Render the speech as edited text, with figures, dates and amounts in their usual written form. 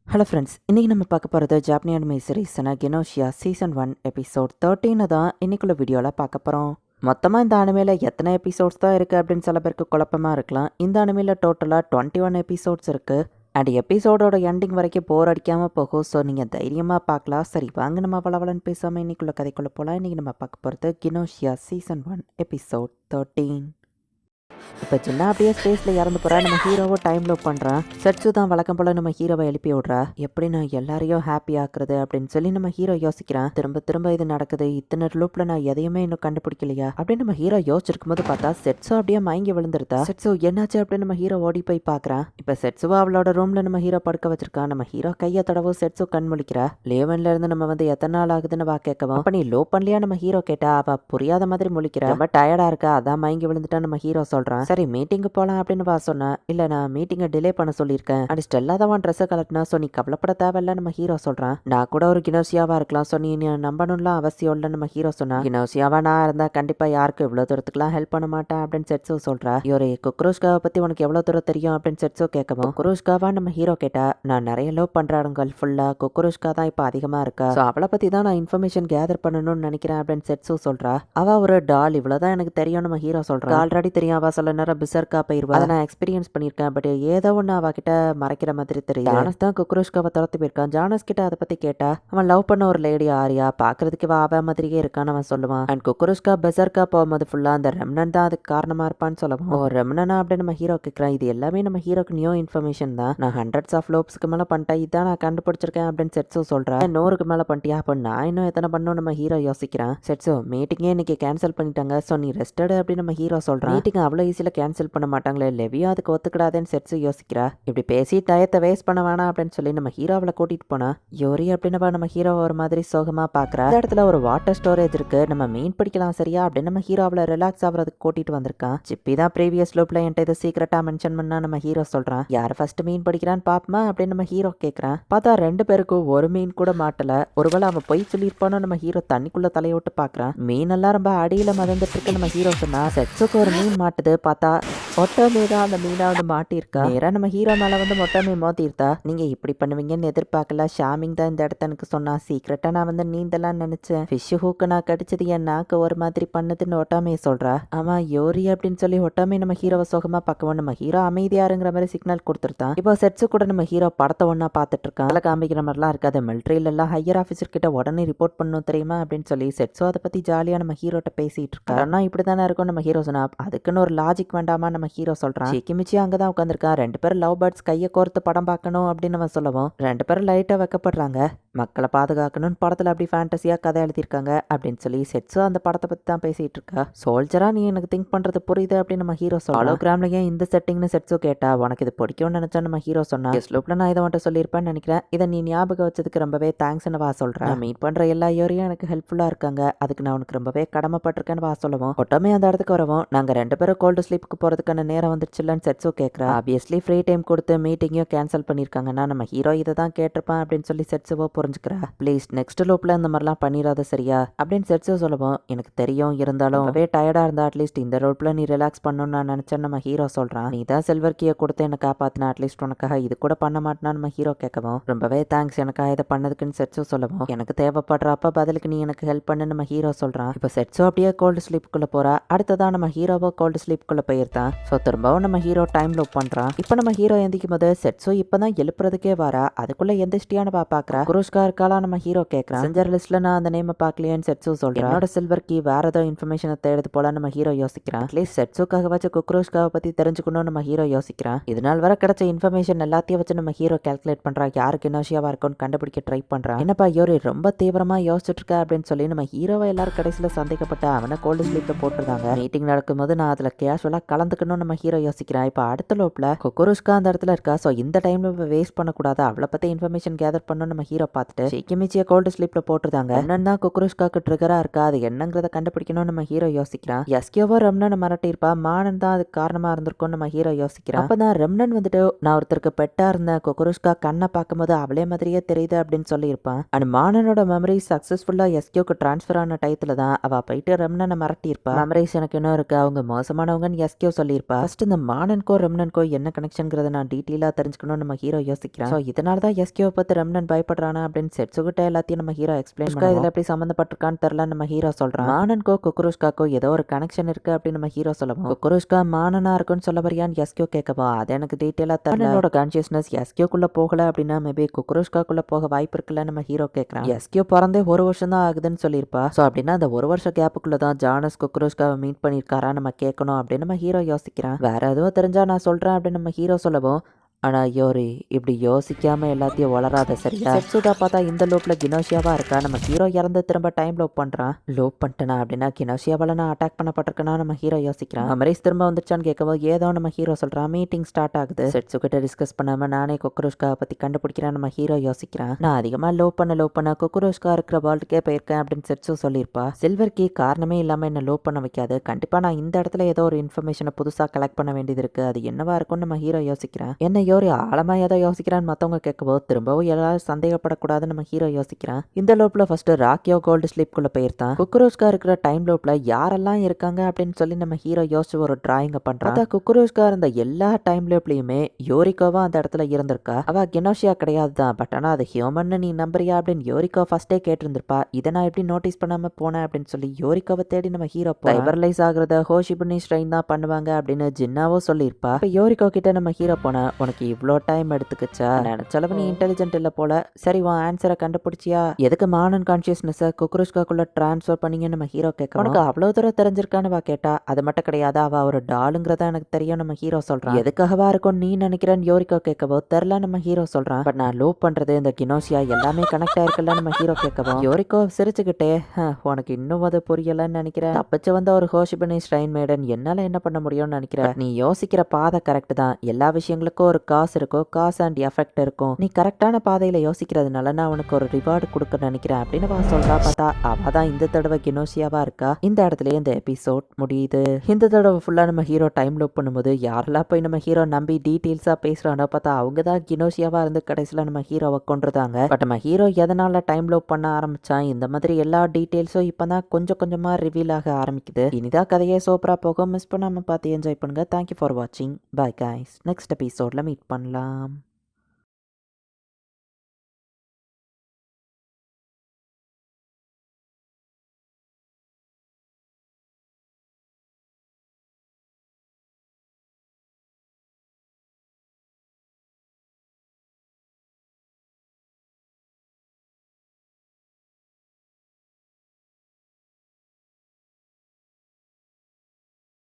Hello friends, இன்றைக்கி நம்ம பார்க்க போகிறது ஜாப்பனி அனிமே சீரிஸான கெனோஷியா சீசன் 1 எபிசோட் 13 தான் இன்னைக்குள்ள வீடியோவில் பார்க்க போகிறோம். மொத்தமாக இந்த அனிமேல எத்தனை எபிசோட்ஸ் தான் இருக்குது அப்படின்னு சில பேருக்கு குழப்பமாக இருக்கலாம். இந்த அனிமேல டோட்டலாக 21 எபிசோட்ஸ் இருக்குது. அண்ட் எபிசோடோட எண்டிங் வரைக்கும் போர் அடிக்காமல் போகும். ஸோ நீங்கள் தைரியமாக பார்க்கலாம். சரி வாங்க நம்ம வளவலன்னு பேசாமல் இன்னைக்குள்ள கதைக்குள்ளே போகலாம். இன்றைக்கி நம்ம பார்க்க போகிறது கெனோஷியா சீசன் 1 எபிசோட் 13. இப்போ சின்ன அப்படியே ஸ்பேஸில் இறந்து போகிறா. நம்ம ஹீரோவை டைம் லோப் பண்ணுறான். செட்ஸு தான் வழக்கம் போல் நம்ம ஹீரோவை எழுப்பி விட்றா. எப்படி நான் எல்லாரையும் ஹாப்பி ஆக்குறது அப்படின்னு சொல்லி நம்ம ஹீரோ யோசிக்கிறான். திரும்ப திரும்ப இது நடக்குது. இத்தனை லூப்பில் நான் எதையுமே இன்னும் கண்டுபிடிக்கலையா அப்படின்னு நம்ம ஹீரோ யோசிச்சிருக்கும் போது பார்த்தா செட்ஸோ அப்படியே மயங்கி விழுந்துருதா. செட்ஸோ என்னாச்சு அப்படின்னு நம்ம ஹீரோ ஓடி போய் பார்க்குறான். இப்போ செட்ஸுவா அவளோட ரூமில் நம்ம ஹீரோ படுக்க வச்சிருக்கான். நம்ம ஹீரோ கையை தடவும் செட்ஸோ கண் முழிக்கிறா. லேவன்ல இருந்து நம்ம வந்து எத்தனை நாள் ஆகுதுன்னு வா கேட்கவும் அப்போ நீ லோ பண்ணலையா நம்ம ஹீரோ கேட்டா. அவ புரியாத மாதிரி முழிக்கிறா. ரொம்ப டயர்டா இருக்கா, அதான் மயங்கி விழுந்துட்டா நம்ம ஹீரோ சொல்றான். சரி மீட்டிங்கு போகலாம் அப்படின்னு வா சொன்னா. இல்லை நான் மீட்டிங்கை டிலே பண்ண சொல்லியிருக்கேன். அண்ட் ஸ்டெல்லா தான் ட்ரெஸ்ஸை கலட்டினா. ஸோ நீ கவலைப்பட தேவையில்ல நம்ம ஹீரோ சொல்கிறான். நான் கூட ஒரு கினோசியாவா இருக்கலாம். ஸோ நீ நம்பணும்லாம் அவசியம் இல்லை நம்ம ஹீரோ சொன்னா. கினோசியாவா நான் இருந்தா கண்டிப்பா யாருக்கும் இவ்வளோ தூரத்துக்குலாம் ஹெல்ப் பண்ண மாட்டேன் அப்படின்னு செட்ஸோ சொல்றா. இவரு குக்ரோஷ்காவை பத்தி உனக்கு எவ்வளோ தூரம் தெரியும் அப்படின்னு செட்ஸோ கேட்கவும் குக்ரோஷ்காவா நம்ம ஹீரோ கேட்டா. நான் நிறைய லவ் பண்றாங்க ஃபுல்லா. குக்ரோஷ்கா தான் இப்போ அதிகமாக இருக்கா. ஸோ அவளை பத்தி தான் நான் இன்ஃபர்மேஷன் கேதர் பண்ணணும்னு நினைக்கிறேன் அப்படின்னு செட்ஸோ சொல்றா. அவ ஒரு டால் இவ்வளோதான் எனக்கு தெரியும் நம்ம ஹீரோ சொல்றா. ஆல்ரெடி தெரியும் அவ சில நேரம் பிசர்கா போயிருவா. அதை நான் எக்ஸ்பீரியன்ஸ் பண்ணியிருக்கேன். பட் ஏதோ ஒன்று அவகிட்ட மறைக்கிற மாதிரி தெரியும். ஜானஸ் தான் குக்ரோஷ்காவை துரத்து போயிருக்கான். ஜானஸ் கிட்ட அதை பத்தி கேட்டா அவன் லவ் பண்ண ஒரு லேடி ஆரியா பாக்குறதுக்கு அவ மாதிரியே இருக்கான்னு அவன் சொல்லுவான். அண்ட் குக்ரோஷ்கா பெசர்கா போகும்போது ஃபுல்லா அந்த ரெம்னன் தான் அதுக்கு காரணமா இருப்பான்னு சொல்லுவான். ஓ ரெம்னனா அப்படின்னு நம்ம ஹீரோ கேட்கிறான். இது எல்லாமே நம்ம ஹீரோக்கு நியூ இன்ஃபர்மேஷன் தான். நான் ஹண்ட்ரட்ஸ் ஆஃப் லோப்ஸ்க்கு மேல பண்ணிட்டேன். இதான் நான் கண்டுபிடிச்சிருக்கேன் அப்படின்னு செட்ஸோ சொல்றேன். 100க்கு மேல பண்ணிட்டியா? அப்போ நான் இன்னும் எத்தனை பண்ணும் நம்ம ஹீரோ யோசிக்கிறான். செட்ஸோ மீட்டிங்கே இன்னைக்கு கேன்சல் பண்ணிட்டாங்க. ஸோ நீ ரெஸ்டட் அப்படின்னு நம்ம ஹீரோ சொல்றான். மீட்டிங் அவ்வளோ ஈஸியில் கேன்சல் பண்ண மாட்டாங்களே. லெவியும் அதுக்கு ஒத்துக்கிடாதேன்னு செட்ஸு யோசிக்கிறா. இப்படி பேசி டயத்தை வேஸ்ட் பண்ண வேணாம் அப்படின்னு சொல்லி நம்ம ஹீரோவில் கூட்டிட்டு போனா. யோரி அப்படின்னு நம்ம ஹீரோ ஒரு மாதிரி சோகமா பாக்குறா. இந்த இடத்துல ஒரு வாட்டர் ஸ்டோரேஜ் இருக்கு. நம்ம மீன் பிடிக்கலாம் சரியா அப்படின்னு நம்ம ஹீரோவில் ரிலாக்ஸ் ஆகிறதுக்கு கூட்டிட்டு வந்திருக்கான். சிப்பி தான் ப்ரீவியஸ் லூப்ல என்கிட்ட இதை சீக்கிரட்டா மென்ஷன் பண்ணா நம்ம ஹீரோ சொல்றான். யார் ஃபர்ஸ்ட் மீன் பிடிக்கிறான்னு பாப்பமா அப்படின்னு நம்ம ஹீரோ கேட்கறான். பார்த்தா ரெண்டு பேருக்கும் ஒரு மீன் கூட மாட்டல. ஒருவேளை அவன் போய் சொல்லியிருப்பானோ நம்ம ஹீரோ தண்ணிக்குள்ள தலையோட்டு பாக்குறான். மீன் எல்லாம் ரொம்ப அடியில மதந்துட்டு இருக்கு நம்ம ஹீரோ சொன்னா. செட்ஸுக்கு ஒரு மீன் மாட்டுது. பார்த்தா ஒட்டமே தான் அந்த மீனா வந்து மாட்டியிருக்கா. நேரா நம்ம ஹீரோ மேல வந்து மொட்டமே மோத்திருத்தா. நீங்க இப்படி பண்ணுவீங்கன்னு எதிர்பார்க்கல. ஷாமிங் தான் இந்த இடத்த எனக்கு சொன்னா. சீக்கிரட்டா நான் வந்து நீந்தலாம்னு நினைச்சேன். ஃபிஷ் ஹூக்கு நான் கடிச்சது என் நாக்கு ஒரு மாதிரி பண்ணுதுன்னு ஒட்டாமே சொல்றா. ஆமா யோரி அப்படின்னு சொல்லி ஒட்டாமே நம்ம ஹீரோவை சோகமா பார்க்கவும் நம்ம ஹீரோ அமைதியாருங்கிற மாதிரி சிக்னல் கொடுத்துருத்தான். இப்போ செட்ஸு கூட நம்ம ஹீரோ படத்தை ஒன்னா பார்த்துட்டு இருக்கான். அதில் காமிக்கிற மாதிரிலாம் இருக்காது. மிலிட்ரியில எல்லாம் ஹையர் ஆஃபீஸர் கிட்ட உடனே ரிப்போர்ட் பண்ணணும் தெரியுமா அப்படின்னு சொல்லி செட்ஸோ அதை பத்தி ஜாலியா நம்ம ஹீரோட்ட பேசிட்டு இருக்கா. ஆனா இப்படிதானே இருக்கும் நம்ம ஹீரோ சொன்னா. அதுக்குன்னு ஒரு லாஜிக் வேண்டாமா நம்ம ஹீரோ சொல்றான். சிக்கிமிச்சி அங்கதான் உட்காந்துருக்கா. ரெண்டு பேரும் லவ் பேர்ட்ஸ் கையை கோர்த்து படம் பார்க்கணும் அப்படின்னு நம்ம சொல்லவும் ரெண்டு பேரும் லைட்டா வைக்கப்படுறாங்க. மக்களை பாதுகாக்கணும்னு படத்துல அப்படி ஃபேண்டசியா கதை எழுதியிருக்காங்க அப்படின்னு சொல்லி செட்ஸோ அந்த படத்தை பத்தி தான் பேசிட்டு இருக்கா. சோல்ஜரா நீ எனக்கு திங்க் பண்றது புரியுது அப்படின்னு நம்ம ஹீரோ சொல்றோம். ஹோலோகிராம்ல ஏன் இந்த செட்டிங்னு செட்ஸோ கேட்டா. உனக்கு இது பிடிக்கும்னு நினைச்சா நம்ம ஹீரோ சொன்னா. ஸ்லூப்ல நான் இதை மட்டும் சொல்லியிருப்பேன்னு நினைக்கிறேன். இதை நீ ஞாபகம் வச்சதுக்கு ரொம்பவே தேங்க்ஸ்னு வா சொல்றேன். மீட் பண்ற எல்லா யோரையும் எனக்கு ஹெல்ப்ஃபுல்லா இருக்காங்க. அதுக்கு நான் உனக்கு ரொம்பவே கடமைப்பட்டிருக்கேன்னு வா சொல்லுவோம். ஒட்டமே அந்த இடத்துக்கு வரவும் நாங்க ரெண்டு பேரும் கோல்டு ஸ்லீப்புக்கு போறதுக்கான நேரம் வந்துருச்சுலன்னு செட்ஸோ கேட்கறா. ஆப்வியஸ்லி ஃப்ரீ டைம் கொடுத்து மீட்டிங்கையும் கேன்சல் பண்ணியிருக்காங்கன்னா நம்ம ஹீரோ இதை தான் கேட்டிருப்பான் அப்படின்னு சொல்லி செட்ஸோ புரிஞ்சுக்கிறா. ப்ளீஸ் நெக்ஸ்ட் லூப்ல இந்த மாதிரிலாம் பண்ணிடாத சரியா அப்படின்னு செட்ஸோ சொல்லவும் எனக்கு தெரியும், இருந்தாலும் ரொம்பவே டயர்டா இருந்தா அட்லீஸ்ட் இந்த லூப்ல நீ ரிலாக்ஸ் பண்ணணும்னு நான் நினைச்சேன் நம்ம ஹீரோ சொல்றான். நீ தான் சில்வர் கீயை கொடுத்து என்ன காப்பாத்தினா. அட்லீஸ்ட் உனக்காக இது கூட பண்ண மாட்டேனா நம்ம ஹீரோ கேட்கவும் ரொம்பவே தேங்க்ஸ் எனக்காக இதை பண்ணதுக்குன்னு செட்ஸோ சொல்லவும் எனக்கு தேவைப்படுறப்ப பதிலுக்கு நீ எனக்கு ஹெல்ப் பண்ணு நம்ம ஹீரோ சொல்றான். இப்போ செட்ஸோ அப்படியே கோல்டு ஸ்லீப்புக்குள்ள போறா. அடுத்ததான் நம்ம ஹீரோவோ கோல்டு ஸ்லீப்புக்குள்ள போயிருந்தான். ஸோ திரும்பவும் நம்ம ஹீரோ டைம் லூப் பண்றான். இப்போ நம்ம ஹீரோ எந்திக்கும் போது செட்ஸோ இப்பதான் எழுப்புறதுக்கே வரா. அதுக்குள்ள எந்திரிச்சிட்டியான்னு பாக்குறா. குருஷ்கா இருக்காளா நம்ம ஹீரோ கேட்கறான். செஞ்சர் லிஸ்ட்ல நான் அந்த நேம் பாக்கலையேன்னு செட்ஸோ சொல்றேன். என்னோட சில்வர் கீ வேற ஏதோ இன்ஃபர்மேஷனை தேடுது போல நம்ம ஹீரோ யோசிக்கிறான். அட்லீஸ்ட் செட்ஸோக்காக வச்சு குக்ரோஷ்காவை பத்தி தெரிஞ்சுக்கணும் நம்ம ஹீரோ யோசிக்கிறான். இதனால் வர கிடைச்ச இன்ஃபர்மேஷன் எல்லாத்தையும் வச்சு நம்ம ஹீரோ கால்குலேட் பண்றா. யாருக்கு இனோஷியாவா இருக்கும்னு கண்டுபிடிக்க ட்ரை பண்றான். என்னப்பா யோரி ரொம்ப தீவிரமா யோசிச்சுட்டு இருக்க அப்படின்னு சொல்லி நம்ம ஹீரோவை எல்லாரும் கடைசியில சந்தேகப்பட்ட அவனை கோல்டு ஸ்லீப்ல போட்டுருந்தாங்க. மீட்டிங் நடக்கும்போது நான் அதுல கேஷுவலா கலந்துக்கணும் நம்ம ஹீரோ யோசிக்கிறான். இப்போ அடுத்த லோப்ல குக்குருஷ்கா அந்த இடத்துல இருக்கா. ஸோ இந்த டைம்ல வேஸ்ட் பண்ணக்கூடாது. அவளை பத்தி இன்ஃபர்மேஷன் கேதர் பண்ணணும் நம்ம ஹீரோ பார்த்துட்டு ஷிக்கிமிச்சியை கோல்டு ஸ்லீப்ல போட்டுருந்தாங்க. என்னன்னா குக்குருஷ்காக்கு ட்ரிகரா இருக்கா. அது என்னங்கிறத கண்டுபிடிக்கணும் நம்ம ஹீரோ யோசிக்கிறான். எஸ்கியோவோ ரெம்னன் மிரட்டியிருப்பா. மானன் தான் அதுக்கு காரணமா இருந்திருக்கும் நம்ம ஹீரோ யோசிக்கிறான். அப்பதான் ரெம்னன் வந்துட்டு நான் ஒருத்தருக்கு பெட்டா இருந்தேன். குக்குருஷ்கா கண்ணை பார்க்கும்போது அவளே மாதிரியே தெரியுது அப்படின்னு சொல்லியிருப்பான். அண்ட் மானனோட மெமரி சக்சஸ்ஃபுல்லா எஸ்கியோக்கு டிரான்ஸ்ஃபர் ஆன டயத்துல தான் அவ போயிட்டு ரெம்னனை மிரட்டியிருப்பா. மெமரிஸ் எனக்கு இன்னும் இருக்கு, அவங்க மோசமானவங்கன்னு எஸ்கியோ சொல்லியிருப்பான். சொல்லியிருப்பா. ஃபர்ஸ்ட் இந்த மானன்கோ ரெம்னன்கோ என்ன கனெக்ஷன்ங்கிறத நான் டீட்டெயிலாக தெரிஞ்சுக்கணும் நம்ம ஹீரோ யோசிக்கிறான். ஸோ இதனால தான் எஸ்கேவை பார்த்து ரெம்னன் பயப்படுறானா அப்படின்னு செட்ஸுகிட்ட எல்லாத்தையும் நம்ம ஹீரோ எக்ஸ்பிளைன் பண்ணா. இதில் எப்படி சம்மந்தப்பட்டிருக்கான்னு தெரியல நம்ம ஹீரோ சொல்றான். மானன்கோ குக்குருஷ்காக்கோ ஏதோ ஒரு கனெக்ஷன் இருக்கு அப்படின்னு நம்ம ஹீரோ சொல்லவும் குக்குருஷ்கா மானனா இருக்குன்னு சொல்ல வரியான்னு எஸ்கே கேட்கவா. அது எனக்கு டீட்டெயிலாக தெரியல. என்னோட கான்சியஸ்னஸ் எஸ்கேக்குள்ள போகல அப்படின்னா மேபி குக்குருஷ்காக்குள்ள போக வாய்ப்பு இருக்குல்ல நம்ம ஹீரோ கேட்கறான். எஸ்கே பிறந்தே 1 வருஷம் தான் ஆகுதுன்னு சொல்லியிருப்பா. ஸோ அப்படின்னா அந்த 1 வருஷம் கேப்புக்குள்ள தான் ஜானஸ் குக்குருஷ்காவை மீட் பண்ணியிருக்காரா நம்ம கேட்கணும் அப்படின்னு நம்ம ஹீரோ யோசிக்கிறான். வேற எதுவும் தெரிஞ்சா நான் சொல்றேன் அப்படின்னு நம்ம ஹீரோ சொல்லவும் ஆனா யோரி இப்படி யோசிக்காம எல்லாத்தையும் வளராத சரியா. செட்சுதா பார்த்தா இந்த லூப்ல கினோஷியாவா இருக்கா. நம்ம ஹீரோ இறந்து திரும்ப டைம் லூப் பண்றான். லூப் பண்ணிட்டேனா அப்படின்னா கினோஷியாவால நான் அட்டாக் பண்ணப்பட்டிருக்கேனா நம்ம ஹீரோ யோசிக்கிறான். மெமரிஸ் திரும்ப வந்துருச்சான்னு கேட்கவோ ஏதோ நம்ம ஹீரோ சொல்றான். மீட்டிங் ஸ்டார்ட் ஆகுது. செட்சு கிட்ட டிஸ்கஸ் பண்ணாம நானே குக்குருஷ்கா பத்தி கண்டுபிடிக்கிறேன் நம்ம ஹீரோ யோசிக்கிறான். நான் அதிகமா லூப் பண்ண குக்குருஷ்கா இருக்கிற வேர்ல்டுக்கே போயிருக்கேன் அப்படின்னு செட்சு சொல்லியிருப்பா. சில்வர் கீ காரணமே இல்லாம என்ன லூப் பண்ண வைக்காது. கண்டிப்பா நான் இந்த இடத்துல ஏதோ ஒரு இன்ஃபர்மேஷனை புதுசா கலெக்ட் பண்ண வேண்டியது இருக்கு. அது என்னவா இருக்கும்னு நம்ம ஹீரோ யோசிக்கிறான். என்ன யோரி ஆழமா ஏதோ யோசிக்கிறான்னு மற்றவங்க கேட்கவோ திரும்பவும் எல்லாரும் சந்தேகப்படக்கூடாதுன்னு நம்ம ஹீரோ யோசிக்கிறான். இந்த லூப்ல ஃபர்ஸ்ட் ராக்கியோ கோல்டு ஸ்லீப்குள்ள போயிருந்தான். குக்குரோஸ்கா இருக்கிற டைம் லூப்ல யாரெல்லாம் இருக்காங்க அப்படின்னு சொல்லி நம்ம ஹீரோ யோசிச்சு ஒரு டிராயிங்க பண்றான். குக்குரோஸ்கா இருந்த எல்லா டைம் லூப்லயுமே யோரிகோவா அந்த இடத்துல இருந்திருக்கா. அவ கெனோஷியா கிடையாது தான். பட் ஆனா அது ஹியூமன் நீ நம்புறியா அப்படின்னு யோரிகோ ஃபர்ஸ்டே கேட்டிருந்திருப்பா. இதை நான் எப்படி நோட்டீஸ் பண்ணாம போனேன் அப்படின்னு சொல்லி யோரிகோவை தேடி நம்ம ஹீரோ சைபர்லைஸ் ஆகுறத ஹோஷிபுனி ஸ்ட்ரெயின் தான் பண்ணுவாங்க அப்படின்னு ஜின்னாவோ சொல்லியிருப்பா. இப்ப யோரிகோ கிட்ட நம்ம ஹீரோ போனா உனக்கு இவ்வளோ டைம் எடுத்துக்கிச்சா, நினைச்சளவு நீ இன்டெலிஜென்ட் இல்ல போல. சரி உன் ஆன்சரை கண்டுபிடிச்சியா, எதுக்கு மானன் கான்சியஸ்னஸ் குக்குருஷ்காக்குள்ள டிரான்ஸ்ஃபர் பண்ணீங்க நம்ம ஹீரோ கேட்க. உனக்கு அவ்வளவு தூரம் தெரிஞ்சிருக்கான்னு கேட்டா அது மட்டும் கிடையாது அவ ஒரு டாலுங்கிறதா எனக்கு தெரியும் நம்ம ஹீரோ சொல்றான். எதுக்காகவா இருக்கும் நீ நினைக்கிறேன்னு யோரிகோ கேட்கவோ தெரியல நம்ம ஹீரோ சொல்றான். பட் நான் லூப் பண்றது இந்த கினோசியா எல்லாமே கனெக்ட் ஆயிருக்குல்ல நம்ம ஹீரோ கேட்கவோ யோரிகோ சிரிச்சுக்கிட்டே உனக்கு இன்னும் அது புரியலன்னு நினைக்கிறேன். தப்பிச்சு வந்த ஒரு ஹோஷிபனி ஸ்ட்ரைன் மேடன் என்னால என்ன பண்ண முடியும்னு நினைக்கிறேன். நீ யோசிக்கிற பாதை கரெக்ட் தான். எல்லா விஷயங்களுக்கும் ஒரு காசு இருக்கும். காசு அண்ட் எஃபெக்ட் இருக்கும். நீ கரெக்டான பாதையில யோசிக்கிறதுனால நான் உனக்கு ஒரு ரிவார்டு கொடுக்க நினைக்கிறேன் அப்படின்னு சொல்றா. பார்த்தா அவ தான் இந்த தடவை கினோசியாவா இருக்கா. இந்த இடத்துல இந்த எபிசோட் முடியுது. இந்த தடவை ஃபுல்லா நம்ம ஹீரோ டைம் லூப் பண்ணும்போது யாரெல்லாம் போய் நம்ம ஹீரோ நம்பி டீட்டெயில்ஸா பேசுறானோ பார்த்தா அவங்க தான் கினோசியாவா இருந்து கடைசியில நம்ம ஹீரோவை கொண்டுருந்தாங்க. பட் நம்ம ஹீரோ எதனால டைம் லூப் பண்ண ஆரம்பிச்சான் இந்த மாதிரி எல்லா டீட்டெயில்ஸும் இப்பதான் கொஞ்சம் கொஞ்சமா ரிவீல் ஆக ஆரம்பிக்குது. இனிதான் கதையே சூப்பரா போகும். மிஸ் பண்ணாம பார்த்து என்ஜாய் பண்ணுங்க. தேங்க்யூ ஃபார் வாட்சிங். Bye guys. நெக்ஸ்ட் எபிசோட்ல மீட் பண்ணலாம்.